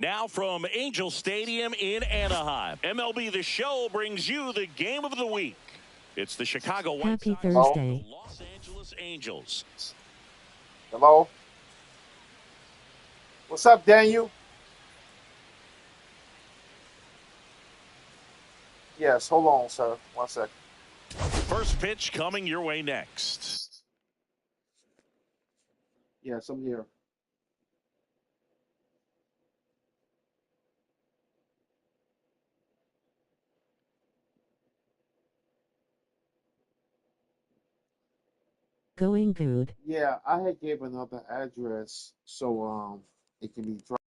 Now from Angel Stadium in Anaheim, MLB The Show brings you the game of the week. It's the Chicago Whitesox Happy Thursday. the Los Angeles Angels. Hello? What's up, Daniel? Yes, hold on, sir. 1 second. First pitch coming your way next. Yes, I'm here. Going good. Yeah, I had gave another address so it can be dropped.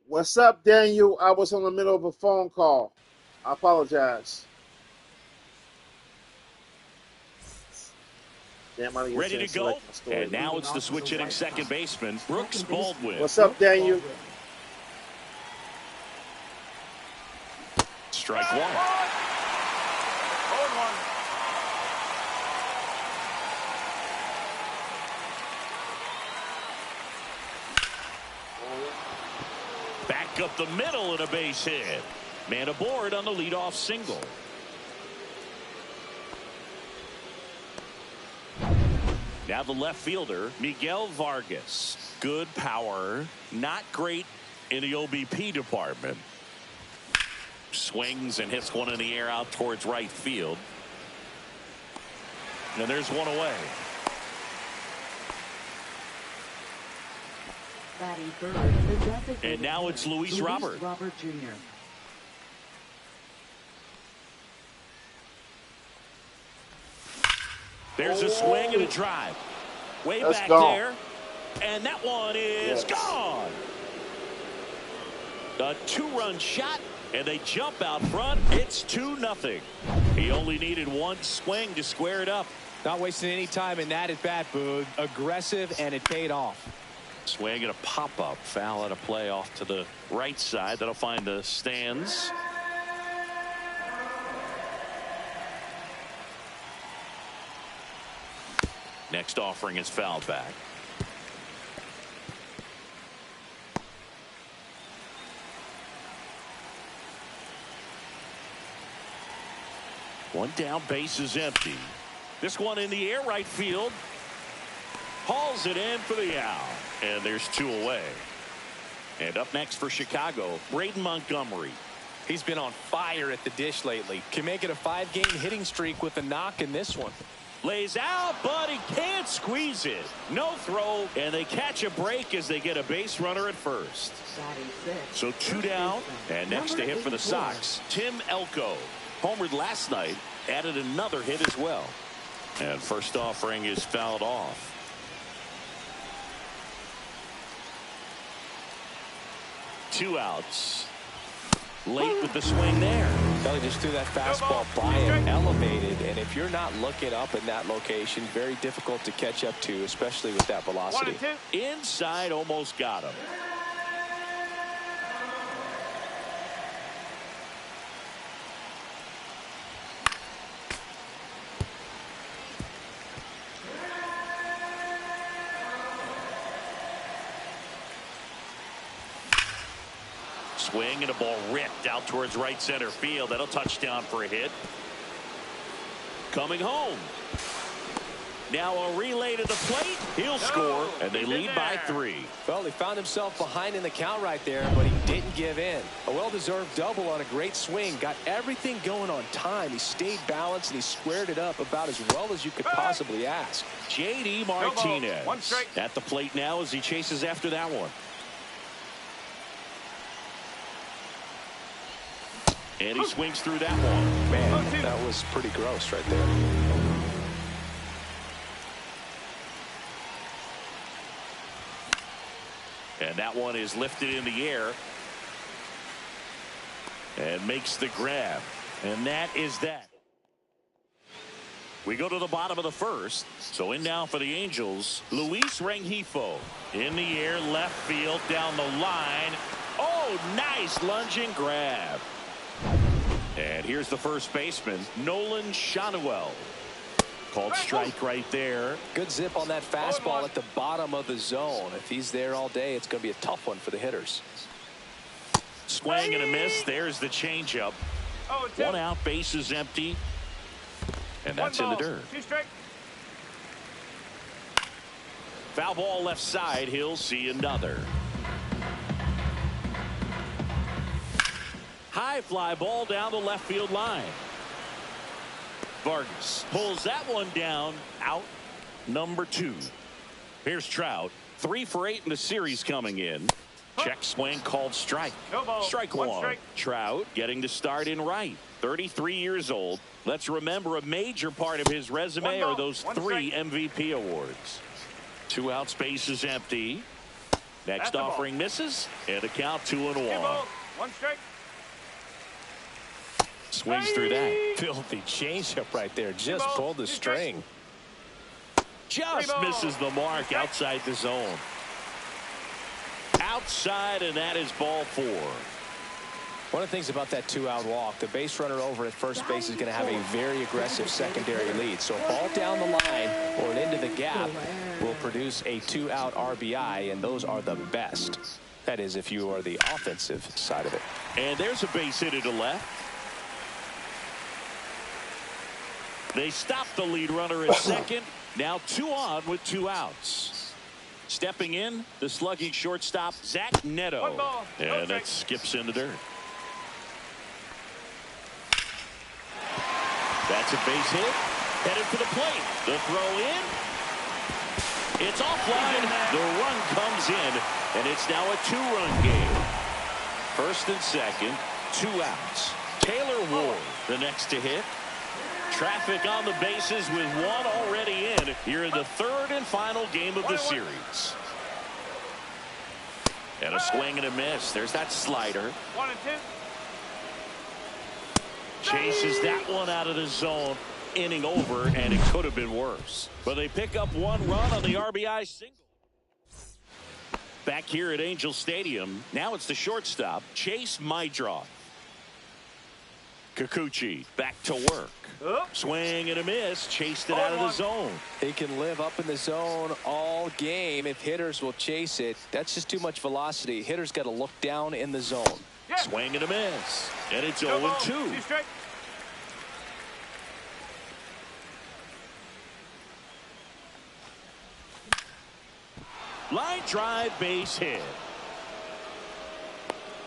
What's up, Daniel? I was on the middle of a phone call. I apologize. Damn, I didn't get a Ready to chance go? select my story. And now it's the switch-hitting second baseman, Brooks Baldwin. What's up, Daniel? Strike one. Back up the middle and a base hit. Man aboard on the leadoff single. Now the left fielder, Miguel Vargas. Good power, not great in the OBP department. Swings and hits one in the air out towards right field. And there's one away. And now it's Luis Robert. Jr. There's a swing and a drive. Way Let's back go. there. And that one is gone. A two-run shot, and they jump out front. It's 2-0. He only needed one swing to square it up. Not wasting any time in that at bat, Boog. Aggressive, and it paid off. Swing and a pop-up. Foul out of play off to the right side. That'll find the stands. Next offering is fouled back. One down, base is empty. This one in the air, right field. Hauls it in for the out. And there's two away. And up next for Chicago, Braden Montgomery. He's been on fire at the dish lately. Can make it a 5-game hitting streak with a knock in this one. Lays out, but he can't squeeze it. No throw, and they catch a break as they get a base runner at first. So two down, and next to hit for the Sox, Tim Elko. Homered last night, added another hit as well. And first offering is fouled off. Two outs. Late with the swing there. Well, he just threw that fastball by him, elevated, and if you're not looking up in that location, very difficult to catch up to, especially with that velocity. Inside, almost got him. Swing and a ball ripped out towards right center field. That'll touch down for a hit. Coming home. Now a relay to the plate. He'll score, and they lead by 3. Well, he found himself behind in the count right there, but he didn't give in. A well-deserved double on a great swing. Got everything going on time. He stayed balanced, and he squared it up about as well as you could possibly ask. J.D. Martinez at the plate now as he chases after that one. And he swings through that one. Man, that was pretty gross right there. And that one is lifted in the air. And makes the grab. And that is that. We go to the bottom of the first. So in now for the Angels, Luis Rengifo. In the air, left field, down the line. Oh, nice lunging grab. And here's the first baseman, Nolan Shanuel. Called strike right there. Good zip on that fastball at the bottom of the zone. If he's there all day, it's going to be a tough one for the hitters. Swing and a miss. There's the changeup. One out, base is empty. And that's in the dirt. Foul ball left side. He'll see another. High fly ball down the left field line. Vargas pulls that one down. Out number 2. Here's Trout. 3 for 8 in the series coming in. Check swing called strike. Strike one. Trout getting the start in right. 33 years old. Let's remember a major part of his resume are those 3 MVP awards. 2 outs, base is empty. Next offering misses. And a count 2-1. Swings through that. Filthy changeup right there. Just pulled the string. Just misses the mark outside the zone. Outside, and that is ball 4. One of the things about that 2-out walk, the base runner over at first base is going to have a very aggressive secondary lead. So a ball down the line or into the gap will produce a 2-out RBI, and those are the best. That is, if you are the offensive side of it. And there's a base hit to left. They stop the lead runner at second. Now 2 on with 2 outs. Stepping in, the slugging shortstop, Zach Neto. And that skips in the dirt. That's a base hit. Headed for the plate. The throw in. It's offline. The run comes in. And it's now a 2-run game. First and second, 2 outs. Taylor Ward, the next to hit. Traffic on the bases with 1 already in here in the 3rd and final game of the series. And a swing and a miss. There's that slider. 1 and 2. Chases that one out of the zone. Inning over, and it could have been worse. But they pick up 1 run on the RBI single. Back here at Angel Stadium, now it's the shortstop, Chase Mydroth. Kikuchi back to work. Swing and a miss, chased it out of the zone. He can live up in the zone all game if hitters will chase it. That's just too much velocity. Hitters got to look down in the zone. Swing and a miss, and it's 0-2. Line drive, base hit.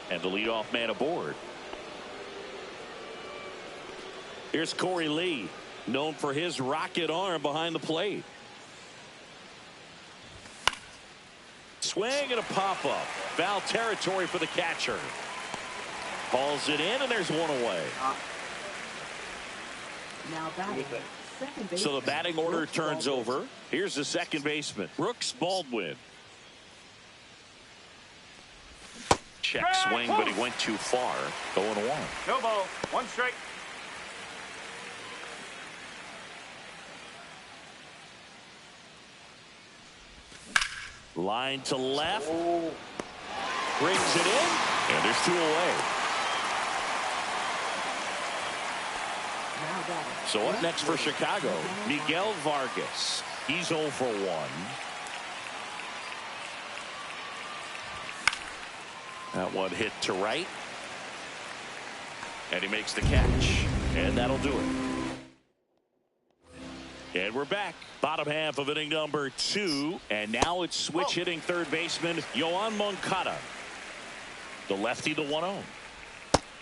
And the leadoff man aboard. Here's Corey Lee, known for his rocket arm behind the plate. Swing and a pop-up. Foul territory for the catcher. Hauls it in, and there's one away. Now batting. So the batting order turns over. Here's the second baseman, Brooks Baldwin. Check swing, but he went too far. 0-1. No ball. 1 strike. Line to left. Brings it in, and there's 2 away. So what next for Chicago? Miguel Vargas. He's 0 for 1. That one hit to right. And he makes the catch. And that'll do it. And we're back. Bottom half of inning number 2. And now it's switch hitting third baseman Yoan Moncada. The lefty, the 1-0.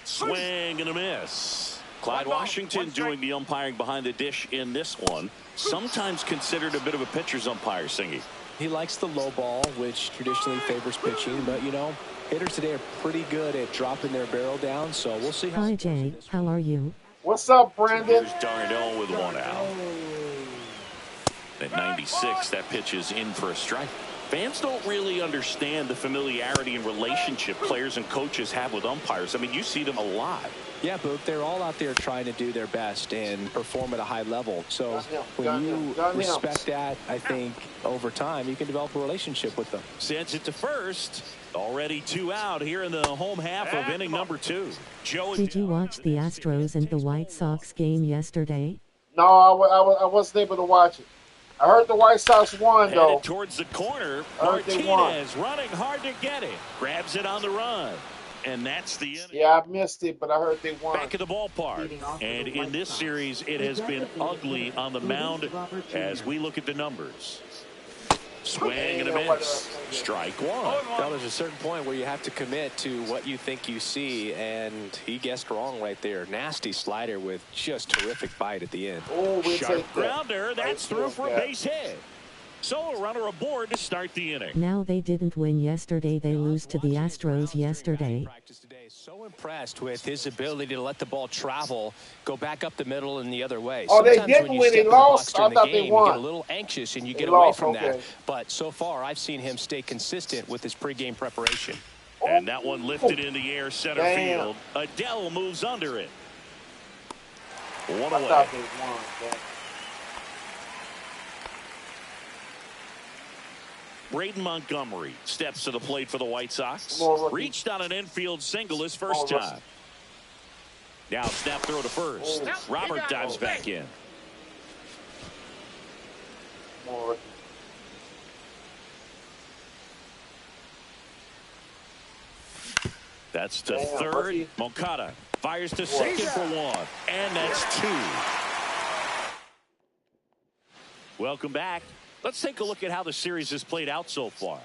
Swing and a miss. Clyde Washington doing the umpiring behind the dish in this one. Sometimes considered a bit of a pitcher's umpire, Singy. He likes the low ball, which traditionally favors pitching. But, you know, hitters today are pretty good at dropping their barrel down. So we'll see. Hi, Jay. How are you? What's up, Brandon? Here's Darno with 1 out. At 96, that pitch is in for a strike. Fans don't really understand the familiarity and relationship players and coaches have with umpires. I mean, you see them a lot. Yeah, but they're all out there trying to do their best and perform at a high level. So when you respect that, I think over time you can develop a relationship with them. Sends it to first. Already 2 out here in the home half of inning number 2. Did you watch the Astros and the White Sox game yesterday? No, I wasn't able to watch it. I heard the White Sox won, though. Headed towards the corner. Martinez running hard to get it. Grabs it on the run. And that's the inning. Yeah, I missed it, but I heard they won. Back at the ballpark. And in this series, it has been ugly on the mound as we look at the numbers. Swing and a miss. Strike 1. Well, there's a certain point where you have to commit to what you think you see, and he guessed wrong right there. Nasty slider with just terrific bite at the end. Oh, sharp grounder. That's through for a base hit. So a runner aboard to start the inning. Now they didn't win yesterday. They lose to the Astros yesterday. So impressed with his ability to let the ball travel, go back up the middle and the other way. Oh, sometimes they didn't win. They lost. I thought they won. You get a little anxious and you get away from that. But so far, I've seen him stay consistent with his pregame preparation. And that one lifted in the air center field. Adele moves under it. 1 away. I thought they won. Braden Montgomery steps to the plate for the White Sox. Reached on an infield single his first time. Now snap throw to first. Robert dives back in. That's to third. Moncada fires to second for 1. And that's 2. Welcome back. Let's take a look at how the series has played out so far.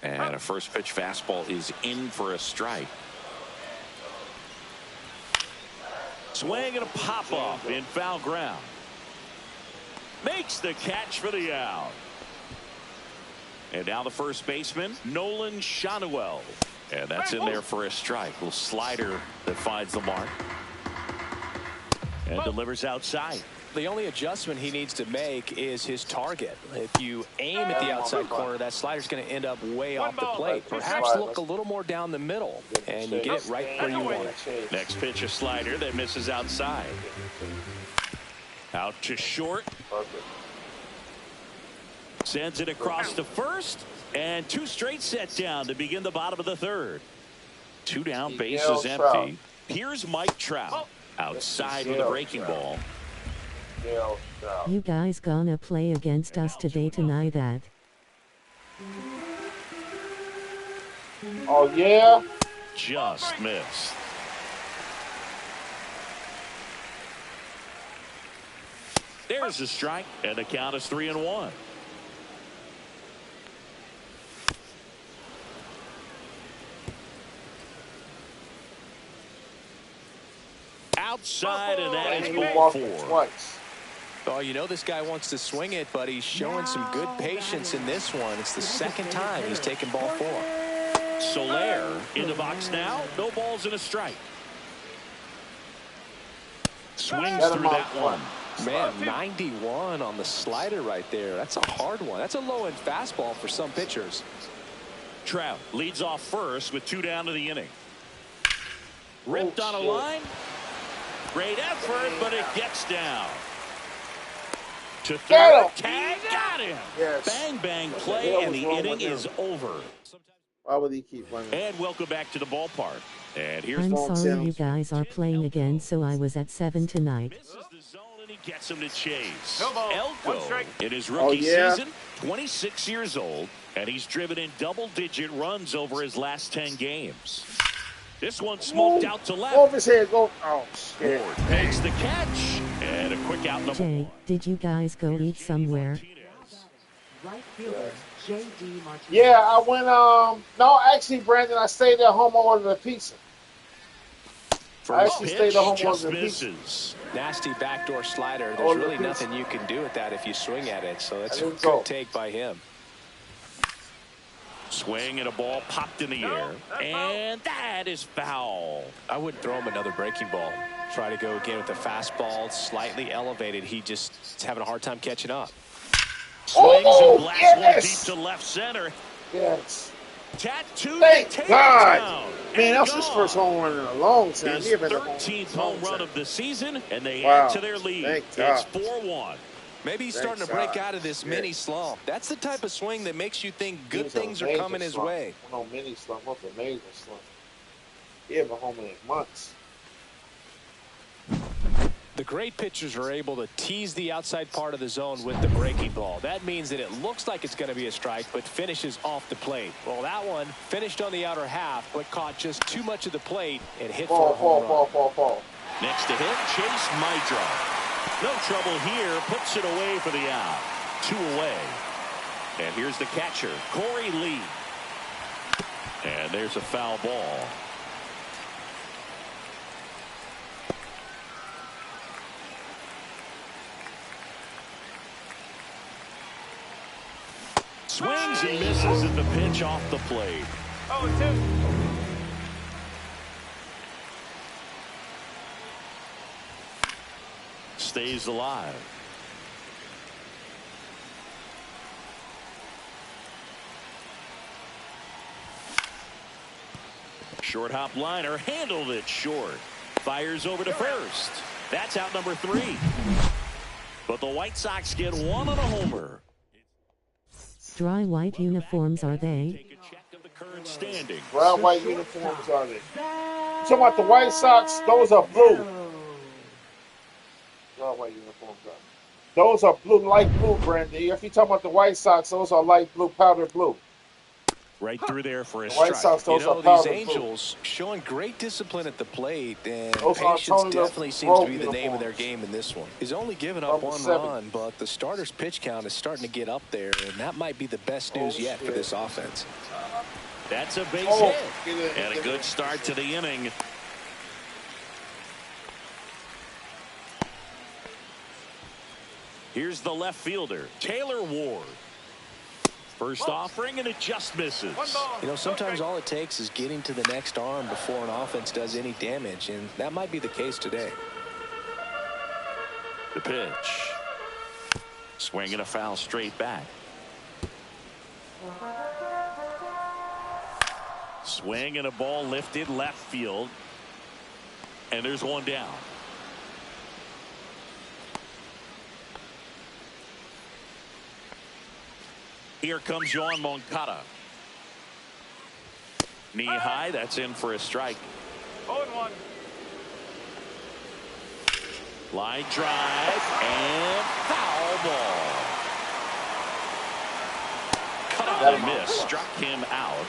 And a first pitch fastball is in for a strike. Swing and a pop up in foul ground. Makes the catch for the out. And now the first baseman, Nolan Shanuel. And that's in there for a strike. Little slider that finds the mark. And delivers outside. the only adjustment he needs to make is his target. If you aim at the outside corner, that slider's going to end up way off the plate. Perhaps look a little more down the middle, and you get it right where you want it. Next pitch, a slider that misses outside. Out to short. Sends it across to first, and 2 straight set down to begin the bottom of the 3rd. 2 down, bases empty. Here's Mike Trout outside with a breaking ball. You guys gonna play against us today tonight that? Oh, yeah? Just missed. There's a strike, and the count is 3-1. Outside, and that is ball 4. Oh, you know this guy wants to swing it, but he's showing some good patience in this one. It's the 2nd time he's taken ball 4. Soler in the box now. No balls and a strike. Swings through that one. Man, 91 on the slider right there. That's a hard one. That's a low-end fastball for some pitchers. Trout leads off first with 2 down to the inning. Ripped on a line. Great effort, but it gets down. To third, tag, got him. Yes. Bang, bang play, and the inning is over. Why would he keep running? And welcome back to the ballpark. And here's I'm sorry you guys are playing again, so I was at 7 tonight. Misses the zone, and he gets him to chase. No ball. Elko 1 strike. in his rookie yeah. season, 26 years old, and he's driven in double-digit runs over his last 10 games. This one smoked out to left. Over his head, go. Oh, shit. Ward takes the catch, and a quick out number Jay, 1. did you guys go eat somewhere? Yeah, I went, no, actually, Brandon, I stayed at home and ordered a pizza. I actually stayed at home and ordered a pizza. Nasty backdoor slider. There's really nothing you can do with that if you swing at it, so that's a good take by him. Swing and a ball popped in the air, and that is foul. I wouldn't throw him another breaking ball. Try to go again with the fastball, slightly elevated. He just is having a hard time catching up. Swings and blasts one deep to left center. Yes. Tattooed. Thank God. Down. Man, that was his first home run in a long time. His 13th home run of the season, and they Wow. add to their lead. Thank It's God. 4-1. Maybe he's starting to break out of this mini slump. That's the type of swing that makes you think good things are coming his way. No mini slump, what's a major slump? He haven't home in months. The great pitchers are able to tease the outside part of the zone with the breaking ball. That means that it looks like it's going to be a strike, but finishes off the plate. Well, that one finished on the outer half, but caught just too much of the plate and hit for a home run. Fall. Next to him, Chase Mydra. No trouble here, puts it away for the out. 2 away. And here's the catcher, Corey Lee. And there's a foul ball. Swings and misses at the pitch off the plate. 0-2. Stays alive. Short hop liner, handled it short. Fires over to first. That's out number 3. But the White Sox get 1 on a homer. Dry white uniforms are they? Take a check of the current standings. Dry white uniforms are they? Talking about the White Sox, those are blue. Dry white uniforms are they? Those are blue, light blue, Brandon. If you talk about the White Sox, those are light blue, powder blue. Right through there for a White strike. Sox, those You know, are powder these Angels showing great discipline at the plate, and patience definitely seems to be the name of their game in this one. He's only given up 1 run, but the starter's pitch count is starting to get up there, and that might be the best news yet for this offense. That's a base hit. And a good start to the inning. Here's the left fielder, Taylor Ward. First offering, and it just misses. You know, sometimes all it takes is getting to the next arm before an offense does any damage, and that might be the case today. The pitch. Swing and a foul straight back. Swing and a ball lifted left field. And there's one down. Here comes Yoan Moncada. Knee high, that's in for a strike. 0-1. Line drive and foul ball. Cut out and miss. Struck him out.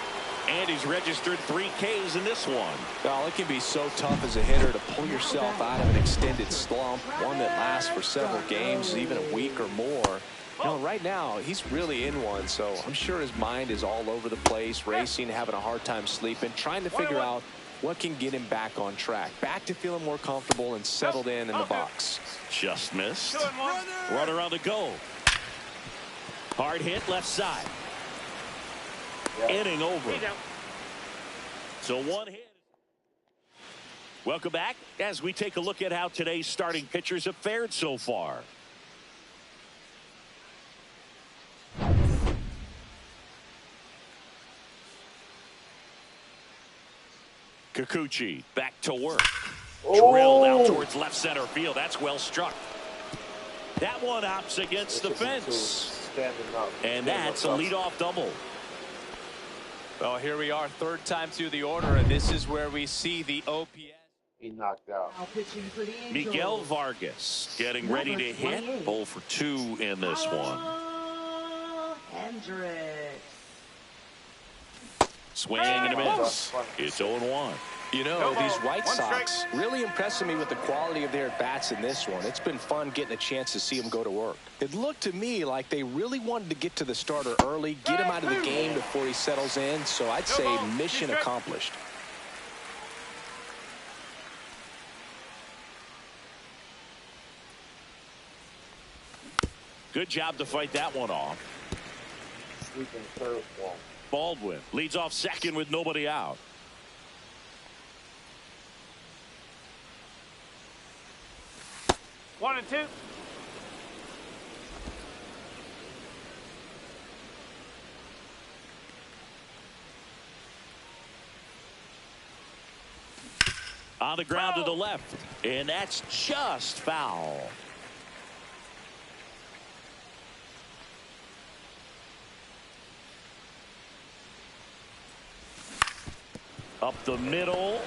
And he's registered 3 Ks in this one. Well, it can be so tough as a hitter to pull yourself out of an extended slump, one that lasts for several games, even a week or more. You know, right now, he's really in one, so I'm sure his mind is all over the place, racing, having a hard time sleeping, trying to figure out what can get him back on track, back to feeling more comfortable and settled in the box. Just missed. Runner on the go. Hard hit left side. Inning over. So 1 hit. Welcome back as we take a look at how today's starting pitchers have fared so far. Kikuchi back to work. Drilled out towards left center field. That's well struck. That one hops against the fence. And that's a leadoff double. Well, here we are, 3rd time through the order, and this is where we see the OPS. He knocked out. Miguel Vargas getting ready to hit. 0 for 2 in this one. Swing and a miss. It's 0-1. You know, these White Sox really impressing me with the quality of their bats in this one. It's been fun getting a chance to see them go to work. It looked to me like they really wanted to get to the starter early, get him out of the game before he settles in. So I'd say mission accomplished. Good job to fight that one off. Sweeping curveball. Baldwin leads off second with nobody out. One and two. On the ground to the left, and that's just foul. Up the middle.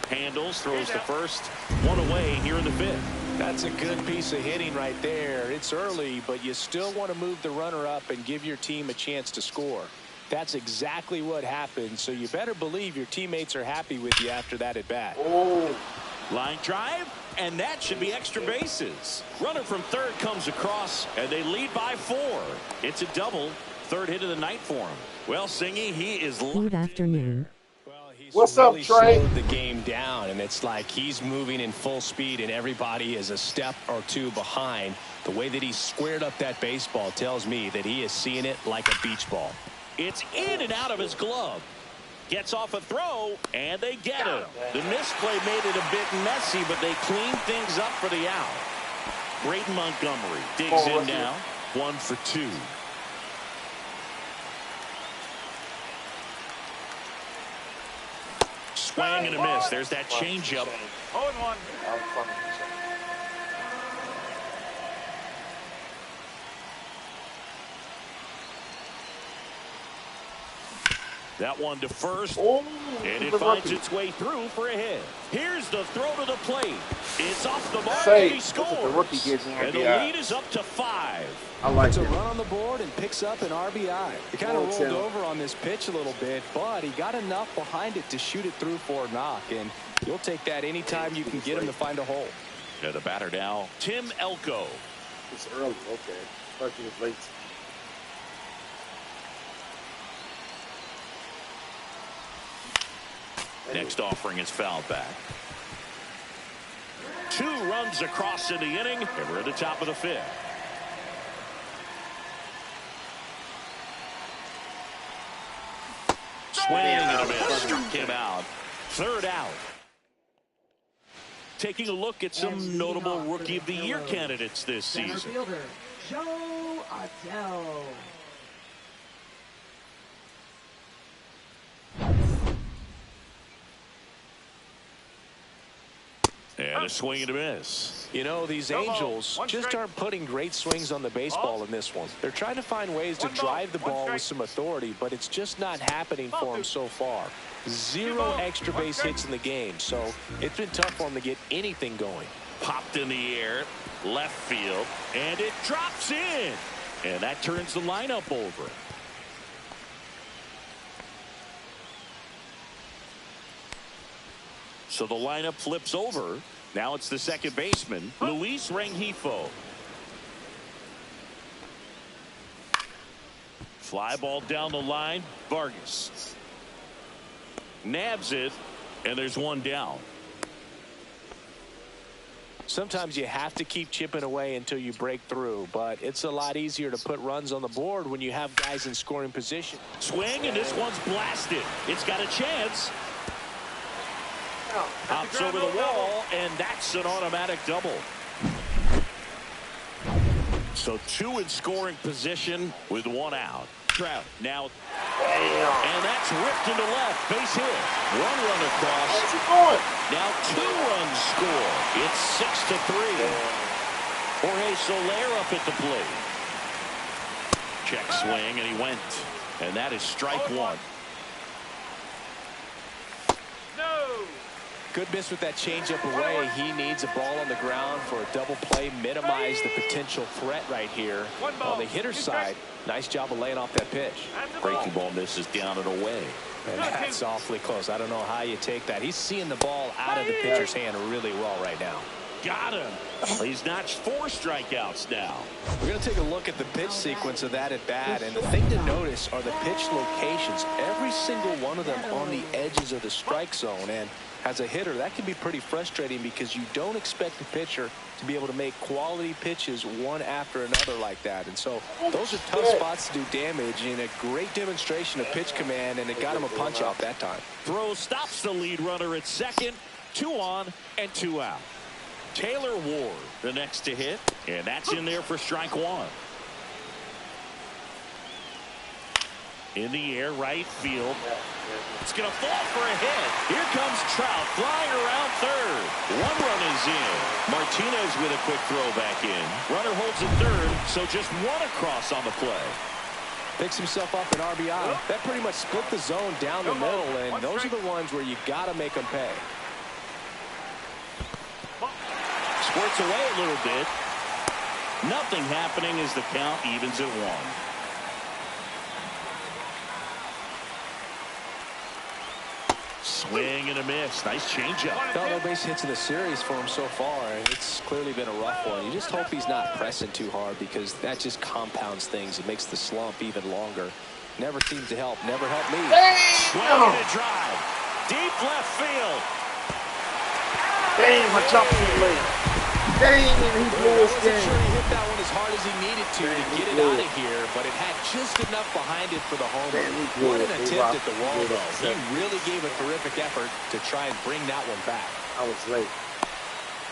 Handles, throws the first one away here in the 5th. That's a good piece of hitting right there. It's early, but you still want to move the runner up and give your team a chance to score. That's exactly what happened, so you better believe your teammates are happy with you after that at bat. Line drive, and that should be extra bases. Runner from 3rd comes across, and they lead by 4. It's a double. 3rd hit of the night for him. Well, Singy, he is... Good afternoon. What's up, really Trey? Slowed the game down, and it's like he's moving in full speed, and everybody is a step or 2 behind. The way that he squared up that baseball tells me that he is seeing it like a beach ball. It's in and out of his glove. Gets off a throw, and they get him. The misplay made it a bit messy, but they cleaned things up for the out. Brayton Montgomery digs in now. 1 for 2. Swing and a miss. There's that changeup. 0-1. That one to first, and it finds its way through for a hit. Here's the throw to the plate. It's off the mark, and he scores. And the lead is up to 5. I like It's a it. run on the board and picks up an RBI. He kind of rolled over on this pitch a little bit, but he got enough behind it to shoot it through for a knock, and you'll take that anytime you can get him to find a hole. Yeah, the batter now, Tim Elko. It's early, okay. Thought it was late. Next offering is fouled back. 2 runs across in the inning, and we're at the top of the 5th. Swing and a miss. Struck him out. 3rd out. taking a look at some notable Rookie of the Year candidates this season. Fielder, Joe Adele. And a swing and a miss. You know, these Angels just aren't putting great swings on the baseball in this one. They're trying to find ways to drive the ball with some authority, but it's just not happening for them so far. 0 extra base hits in the game, so it's been tough for them to get anything going. Popped in the air, left field, and it drops in. And that turns the lineup over. So the lineup flips over. Now it's the second baseman, Luis Rengifo. Fly ball down the line, Vargas. Nabs it, and there's one down. Sometimes you have to keep chipping away until you break through, but it's a lot easier to put runs on the board when you have guys in scoring position. Swing, and this one's blasted. It's got a chance. Hops over the wall, and that's an automatic double. So 2 in scoring position with 1 out. Trout now, and that's ripped into left. Base hit. 1 run across. Now 2 runs score. It's 6-3. Jorge Soler up at the plate. Check swing, and he went. And that is strike 1. Good miss with that changeup away. He needs a ball on the ground for a double play, minimize the potential threat right here. On the hitter's side, nice job of laying off that pitch. Breaking ball misses down and away. And that's awfully close. I don't know how you take that. He's seeing the ball out of the pitcher's hand really well right now. Got him. He's notched 4 strikeouts now. We're going to take a look at the pitch sequence of that at bat, and the thing to notice are the pitch locations. Every single one of them on the edges of the strike zone, and as a hitter, that can be pretty frustrating because you don't expect the pitcher to be able to make quality pitches one after another like that. And so those are tough spots to do damage, and a great demonstration of pitch command, and it got him a punch out that time. Throw stops the lead runner at second. 2 on and 2 out. Taylor Ward, the next to hit, and that's in there for strike 1. In the air, right field. It's going to fall for a hit. Here comes Trout flying around third. 1 run is in. Martinez with a quick throw back in. Runner holds at third, so just 1 across on the play. Picks himself up an RBI. That pretty much split the zone down the middle, and those are the ones where you got to make them pay. Squirts away a little bit. Nothing happening as the count evens at 1. Swing and a miss. Nice changeup. No base hits in the series for him so far. It's clearly been a rough one. You just hope he's not pressing too hard because that just compounds things. It makes the slump even longer. Never seems to help. Never helped me. Swing and a drive. Deep left field. Damn, I jumped too late. Damn, he blew his game. Sure he hit that one as hard as he needed to get it out of here, but it had just enough behind it for the homer. What an attempt at the wall, though. He really gave a terrific effort to try and bring that one back. I was late.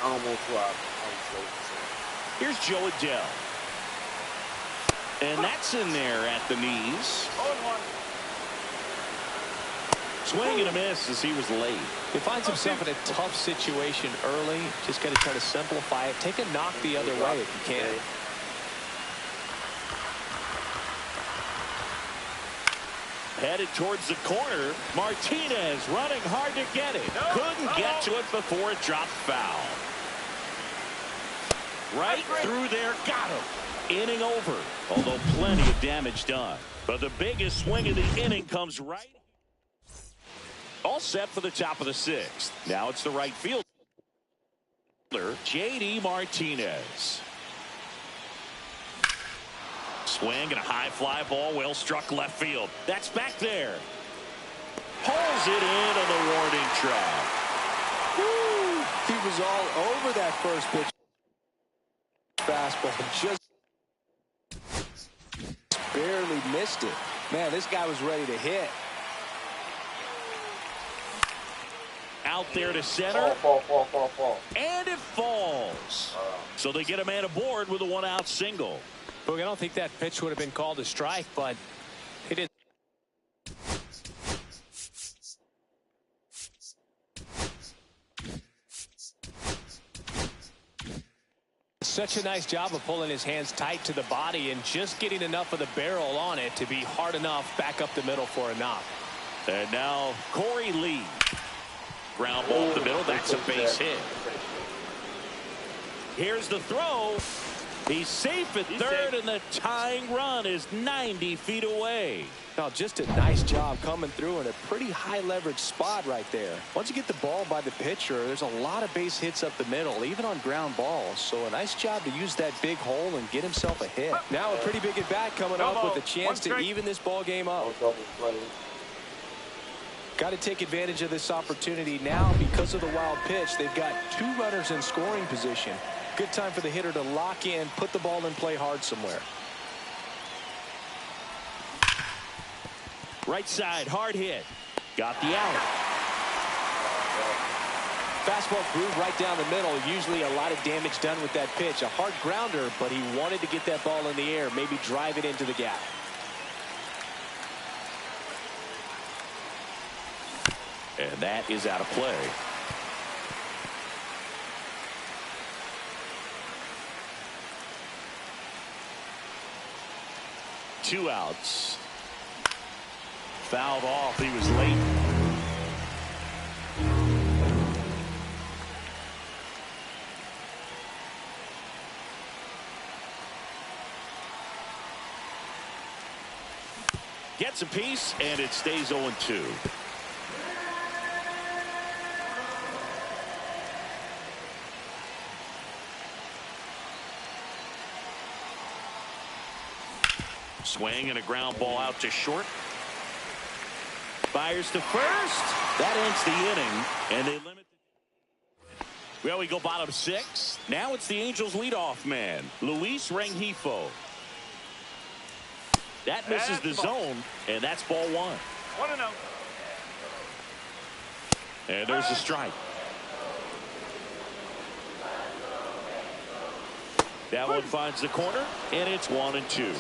I almost robbed. I was late. Here's Joe Adele. And that's in there at the knees. Swing and a miss as he was late. He finds himself in a tough situation early. Just got to try to simplify it. Take a knock the other way if you can. Headed towards the corner. Martinez running hard to get it. Couldn't get to it before it dropped foul. Right through there. Got him. Inning over. Although plenty of damage done. But the biggest swing of the inning comes right. All set for the top of the 6th. Now it's the right fielder, J.D. Martinez. Swing and a high fly ball, well struck left field. That's back there. Pulls it in on the warning track. Woo! He was all over that first pitch. Fastball just barely missed it. Man, this guy was ready to hit. out there to center. Fall. And it falls. So they get a man aboard with a 1-out single. Boog, I don't think that pitch would have been called a strike, but he did. Such a nice job of pulling his hands tight to the body and just getting enough of the barrel on it to be hard enough back up the middle for a knock. And now Corey Lee. Ground ball up the middle. That's a base hit. Here's the throw. He's safe at third, and the tying run is 90 feet away. Now, just a nice job coming through in a pretty high leverage spot right there. Once you get the ball by the pitcher, there's a lot of base hits up the middle, even on ground balls. So a nice job to use that big hole and get himself a hit. Now a pretty big at bat coming up with a chance to even this ball game up. Got to take advantage of this opportunity now because of the wild pitch. They've got 2 runners in scoring position. Good time for the hitter to lock in, put the ball in play hard somewhere. Right side, hard hit. Got the out. Fastball groove right down the middle. Usually a lot of damage done with that pitch. A hard grounder, but he wanted to get that ball in the air, maybe drive it into the gap. And that is out of play. Two outs. Fouled off. He was late. Gets a piece, and it stays 0-2. Swing and a ground ball out to short. Fires to first. That ends the inning, and they limit. Well, we go bottom 6. Now it's the Angels' leadoff man, Luis Rengifo. That misses the zone, and that's ball 1. 1-0. And there's a strike. That one finds the corner, and it's 1-2.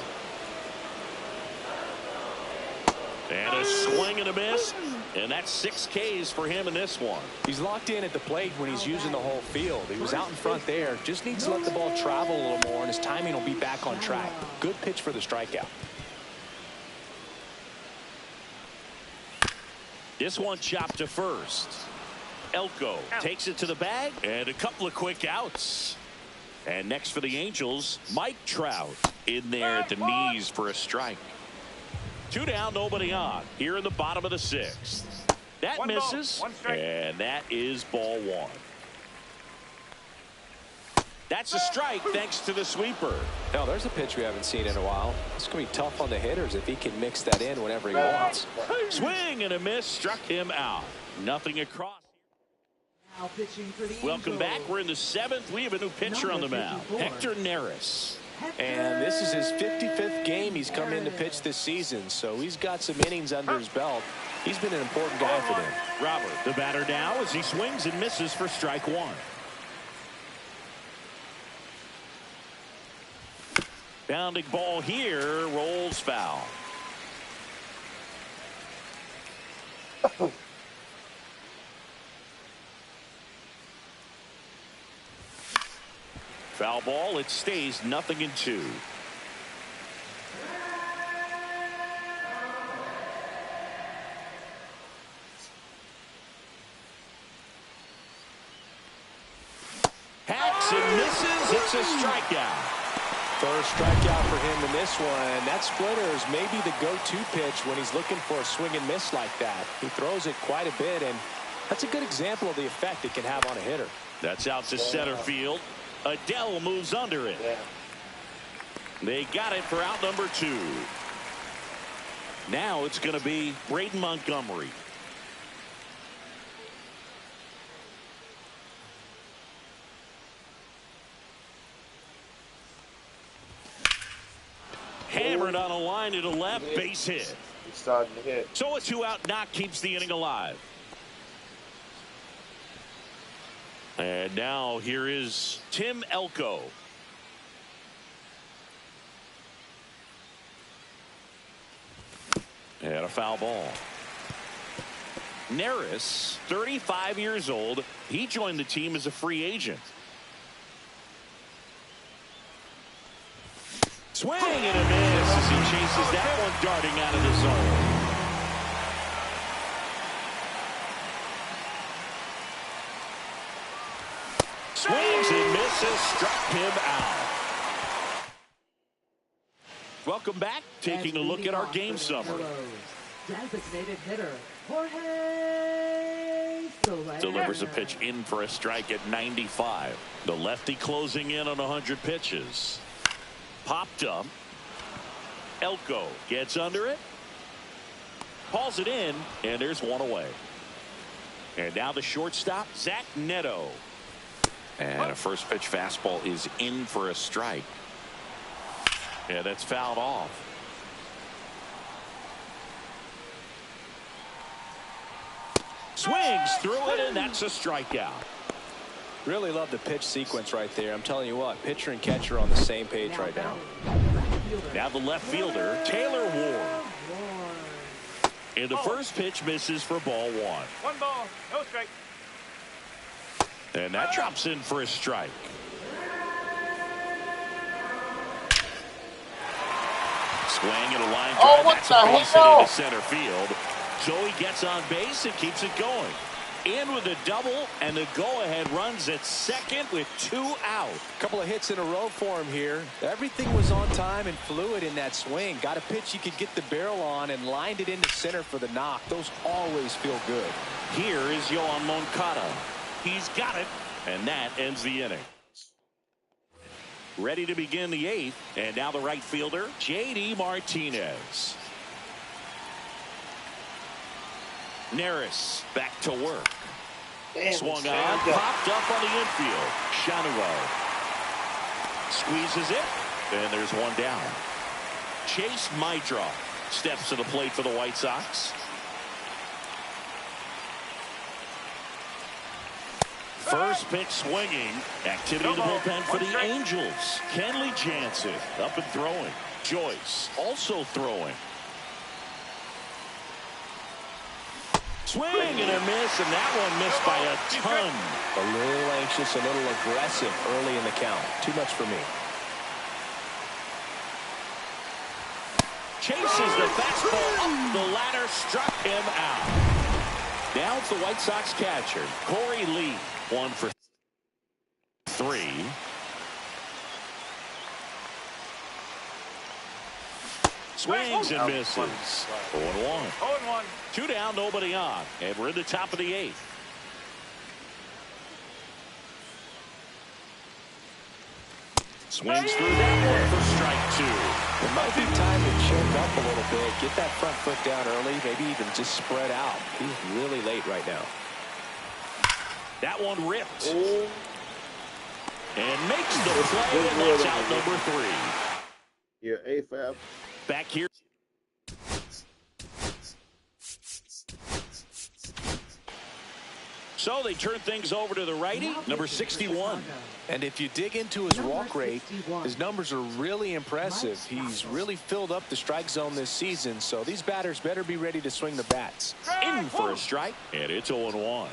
And a swing and a miss, and that's 6 Ks for him in this one. He's locked in at the plate when he's using the whole field. He was out in front there. Just needs to let the ball travel a little more, and his timing will be back on track. Good pitch for the strikeout. This one chopped to first. Elko takes it to the bag, and a couple of quick outs. And next for the Angels, Mike Trout in there at the knees for a strike. 2 down, nobody on. Here in the bottom of the 6th. That misses, and that is ball 1. That's a strike thanks to the sweeper. Now, there's a pitch we haven't seen in a while. It's going to be tough on the hitters if he can mix that in whenever he wants. Swing and a miss struck him out. Nothing across. Now pitching for the Welcome Angels. back. We're in the 7th. We have a new pitcher on the mound, Hector Neris. And this is his 55th game he's come in to pitch this season, so he's got some innings under his belt. He's been an important guy for them. Robert, the batter now, as he swings and misses for strike 1. Bounding ball here, rolls foul. Foul ball, it stays 0-2. Hacks and misses. It's a strikeout. First strikeout for him in this one. That splitter is maybe the go-to pitch when he's looking for a swing and miss like that. He throws it quite a bit, and that's a good example of the effect it can have on a hitter. That's out to center field. Adele moves under it. They got it for out number 2. Now it's going to be Braden Montgomery. Hammered on a line to the left, base hit. He's starting to hit. So a 2-out knock keeps the inning alive. And now here is Tim Elko. And a foul ball. Neris, 35 years old. He joined the team as a free agent. Swing and a miss as he chases that one darting out of the zone. Swings and misses, struck him out. Welcome back. Taking a look at our game summary. Designated hitter, Jorge Soler. Delivers a pitch in for a strike at 95. The lefty closing in on 100 pitches. Popped up. Elko gets under it. Hauls it in, and there's one away. And now the shortstop, Zach Neto. And a first pitch fastball is in for a strike. Yeah, that's fouled off. Swings through it, and that's a strikeout. Really love the pitch sequence right there. I'm telling you what, pitcher and catcher are on the same page right now. Now the left fielder, Taylor Ward. And the first pitch misses for ball one. One ball, no strike. And that drops in for a strike. Swing and a line drive. What That's the a base hit hell? into center field. Joey gets on base and keeps it going. In with a double, and the go-ahead runs at second with 2 out. A couple of hits in a row for him here. Everything was on time and fluid in that swing. Got a pitch he could get the barrel on and lined it into center for the knock. Those always feel good. Here is Yoan Moncada. He's got it, and that ends the inning. Ready to begin the 8th, and now the right fielder, J.D. Martinez. Neris back to work. Swung on, popped up on the infield. Shanuel squeezes it, and there's one down. Chase Mydra steps to the plate for the White Sox. First pitch swinging. Activity in the bullpen for the Angels. Kenley Jansen up and throwing. Joyce also throwing. Swing and a miss, and that one missed by a ton. A little anxious, a little aggressive early in the count. Too much for me. Chases the fastball up the ladder, struck him out. Now it's the White Sox catcher, Corey Lee. 1 for 3. Swings and misses. 0-1. 0-1. 2 down, nobody on. And we're in the top of the 8th. Swings through that one for strike 2. It might be time to choke up a little bit. Get that front foot down early. Maybe even just spread out. He's really late right now. That one ripped. And makes the play, and that's out number 3. Yeah, AFAB. Back here. So they turn things over to the righty, number 61. And if you dig into his walk rate, his numbers are really impressive. He's really filled up the strike zone this season, so these batters better be ready to swing the bats. In for a strike, and it's 0-1.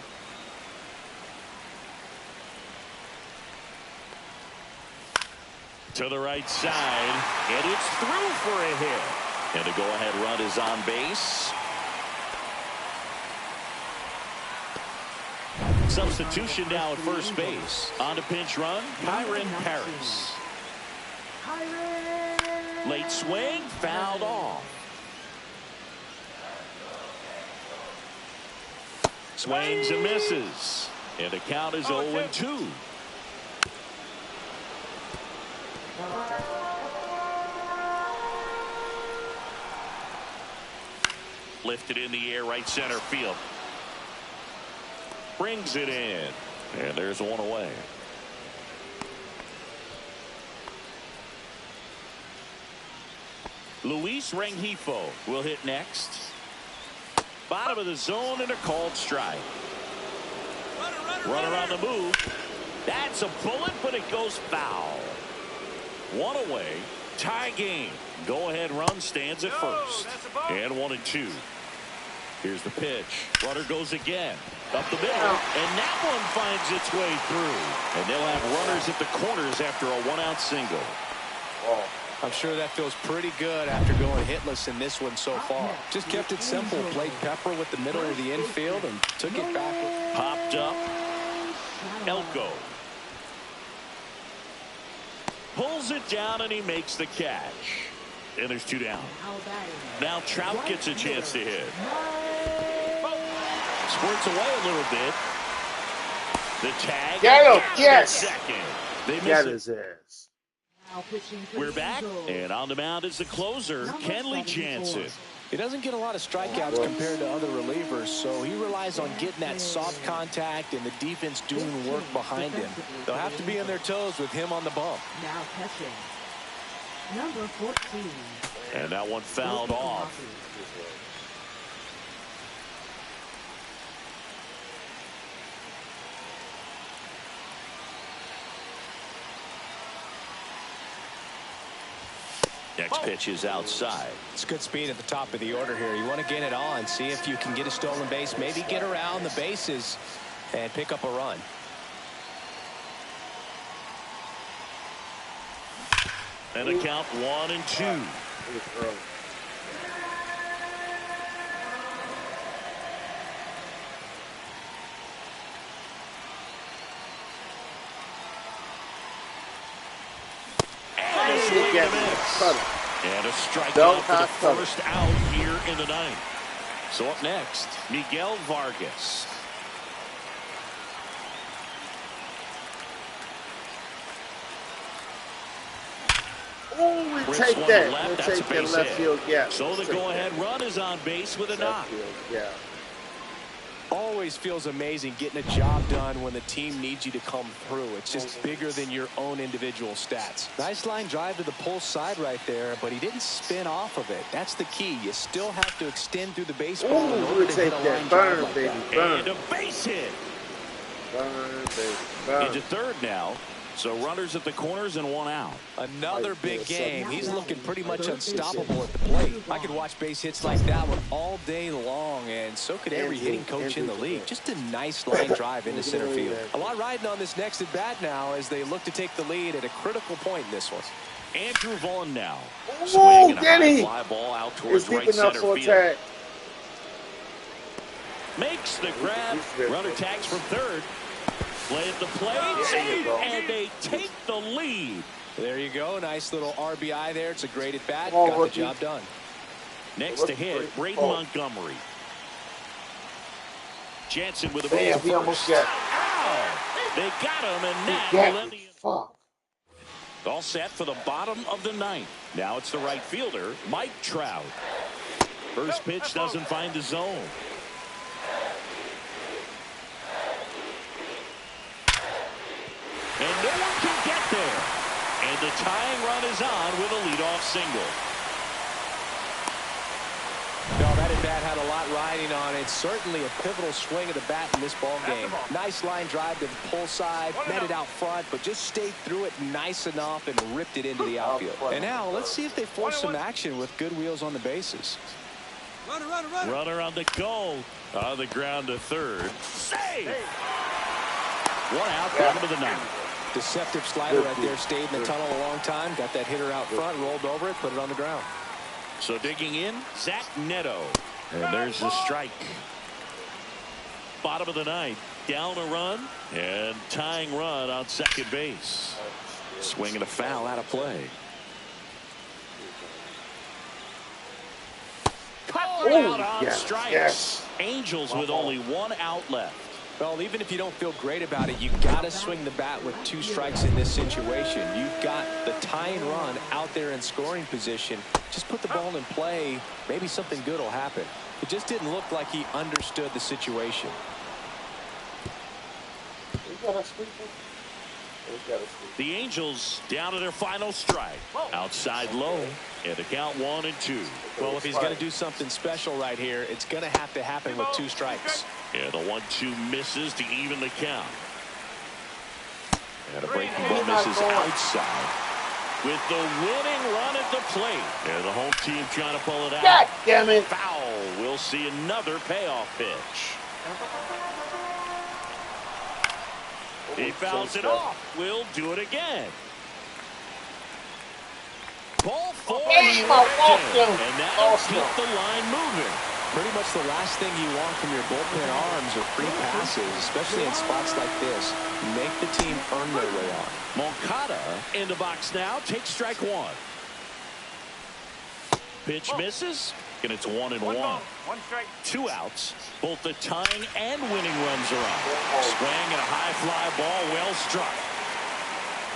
To the right side, and it's through for a hit. And the go-ahead run is on base. Substitution now at first base. On to pinch run, Kyron Paris. Late swing, fouled off. Swings and misses. And the count is 0-2. Lifted in the air, right center field. Brings it in. And there's one away. Luis Rengifo will hit next. Bottom of the zone and a called strike. Runner on the move. That's a bullet, but it goes foul. One away. Tie game. Go-ahead run stands at first. And 1-2. Here's the pitch. Runner goes again. Up the middle. And that one finds its way through. And they'll have runners at the corners after a one-out single. I'm sure that feels pretty good after going hitless in this one so far. Just kept it simple. Played pepper with the middle of the infield and took it back. Popped up. Elko. Pulls it down and he makes the catch. And there's 2 down. Now Trout gets a chance to hit. Squirts away a little bit. The tag. Get him. Yes. Second. They miss his ass. We're back. And on the mound is the closer, Kenley Jansen. He doesn't get a lot of strikeouts compared to other relievers, so he relies on getting that soft contact and the defense doing work behind him. They'll have to be on their toes with him on the bump. Now catching. Number 14. And that one fouled off. Next pitch is outside. It's good speed at the top of the order here. You want to get it on, see if you can get a stolen base, maybe get around the bases and pick up a run. And a count 1-2. And a strikeout for the first out here in the ninth. So up next, Miguel Vargas. Oh, we take that. We'll take that left field gap. So the go-ahead run is on base with a knock. Yeah. Always feels amazing getting a job done when the team needs you to come through. It's just bigger than your own individual stats. Nice line drive to the pull side right there, but he didn't spin off of it. That's the key. You still have to extend through the baseball in order to hit a line drive like that. And a base hit. Burn, baby, burn. Into third now. So runners at the corners and 1 out. Another big game. He's looking pretty much unstoppable at the plate. I could watch base hits like that one all day long, and so could every hitting coach in the league. Just a nice line drive into center field. A lot riding on this next at bat now as they look to take the lead at a critical point in this one. Andrew Vaughn now. Swinging a high fly ball out towards right center field. Makes the grab. Runner tags from third. Play at the plate, and they take the lead. There you go. Nice little RBI there. It's a great at bat. Got the job done. Next to hit, Braden Montgomery. Jansen with a base. Damn, he almost got. Ow! They got him, and now Fuck. All set for the bottom of the ninth. Now it's the right fielder, Mike Trout. First pitch doesn't find the zone. And no one can get there. And the tying run is on with a leadoff single. No, that at bat had a lot riding on it. Certainly a pivotal swing of the bat in this ball game. Nice line drive to the pull side, met it out front, but just stayed through it nice enough and ripped it into the outfield. And now let's see if they force some action with good wheels on the bases. Runner on the go. On the ground to third. Save! 1 out, bottom of the ninth. Deceptive slider right there. Stayed in the tunnel a long time. Got that hitter out front, rolled over it, put it on the ground. So digging in, Zach Neto. And there's the strike. Bottom of the ninth. Down a run and tying run on second base. Swinging a foul out of play. Called out on strikes. Yes. Angels with only 1 out left. Well, even if you don't feel great about it, you got to swing the bat with 2 strikes in this situation. You've got the tying run out there in scoring position. Just put the ball in play. Maybe something good will happen. It just didn't look like he understood the situation. The Angels down to their final strike. Outside low. And the count 1-2. Well, if he's going to do something special right here, it's going to have to happen with 2 strikes. And the 1-2 misses to even the count. And a breaking ball misses outside. With the winning run at the plate. And the home team trying to pull it out. God damn it. Foul. We'll see another payoff pitch. He fouls it off. We'll do it again. Ball 4. And that'll keep the line moving. Pretty much the last thing you want from your bullpen arms are free passes, especially in spots like this. Make the team earn their way on. Moncada in the box now. Takes strike 1. Pitch misses. And it's 1-1. 1 strike. 2 outs. Both the tying and winning runs are up. Swing and a high fly ball well struck.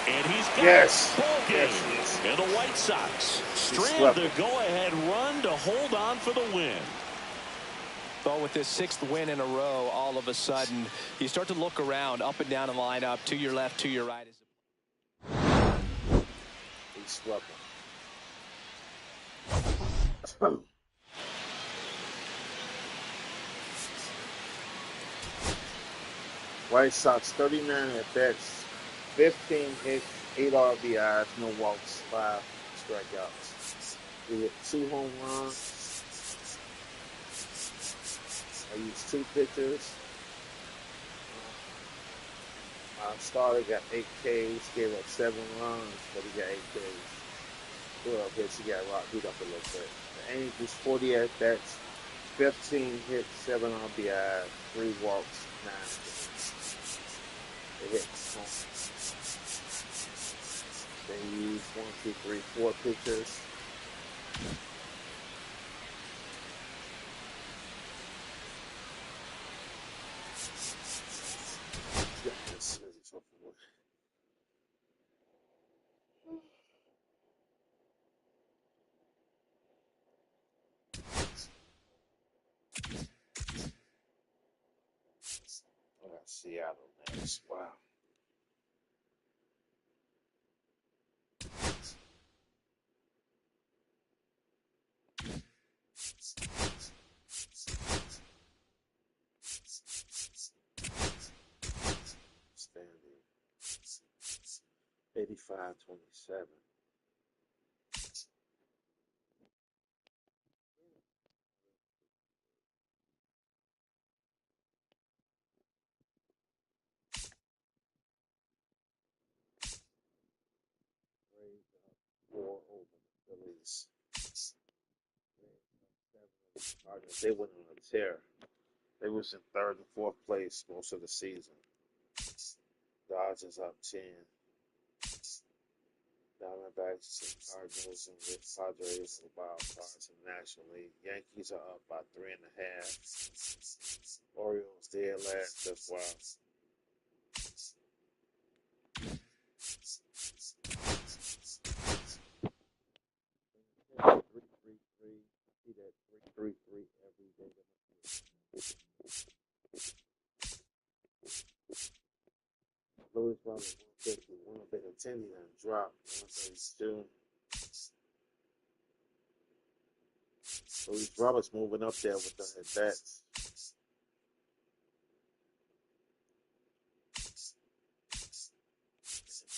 And he's got yes. Ball game. Yes. And the White Sox strand the go-ahead run to hold on for the win. But with this 6th win in a row, all of a sudden, you start to look around, up and down the lineup, to your left, to your right. He swept him. White Sox 39 at bats, 15 hits, 8 RBIs, no walks, 5 strikeouts. We hit 2 home runs. I used 2 pitchers. My starter got 8 Ks, gave up 7 runs, but he got 8 Ks. 12 hits, he got beat up a little bit. The Angels 40 at bats, 15 hits, 7 RBIs, 3 walks, 9 hits. They hit home. They used 1, 2, 3, 4 pitchers. Seattle next. Wow. Standing 85-27.4 over the Phillies. They went on a tear. They was in 3rd and 4th place most of the season. Dodgers up 10. Diamondbacks and Cardinals and the Padres and Wild Cards in the National League. Yankees are up by 3.5. Orioles dead last as well. See that 3-3 every day. Louis Brothers 150, 110 and drop 132. Louis Roberts moving up there with the at bats.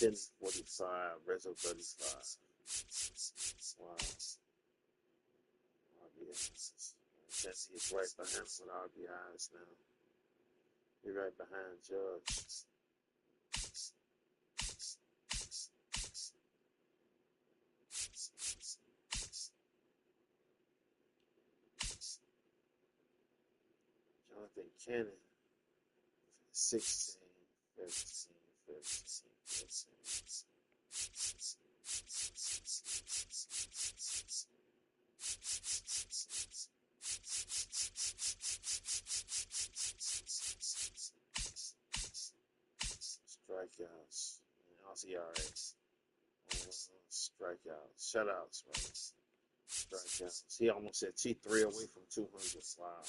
Then 45, Rizzo 35. Wow. RBIs. Jesse is right behind with RBIs now. You're right behind Judge. Jonathan Cannon, 16, 15, 15, 15. Strikeouts, LCRs, strikeouts, shutouts, man. Strikeouts. He almost said T3 away from 200. Wow.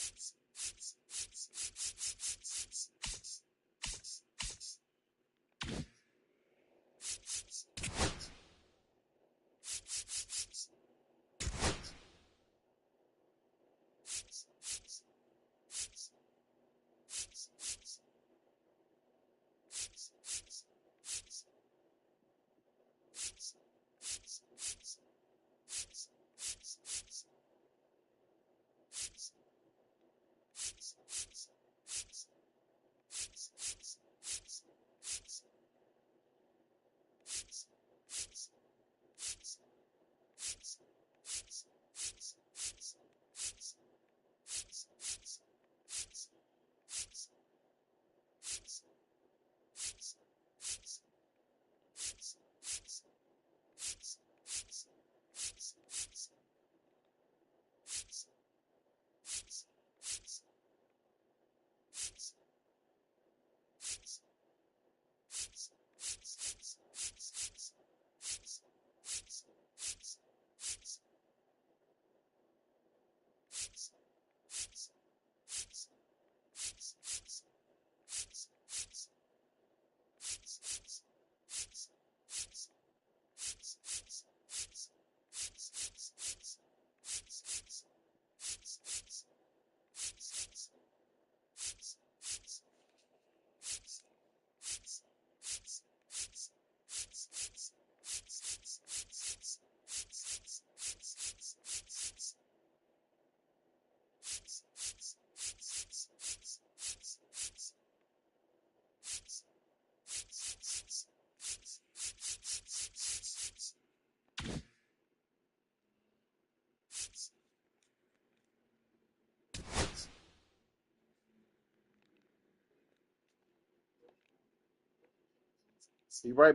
Be right back.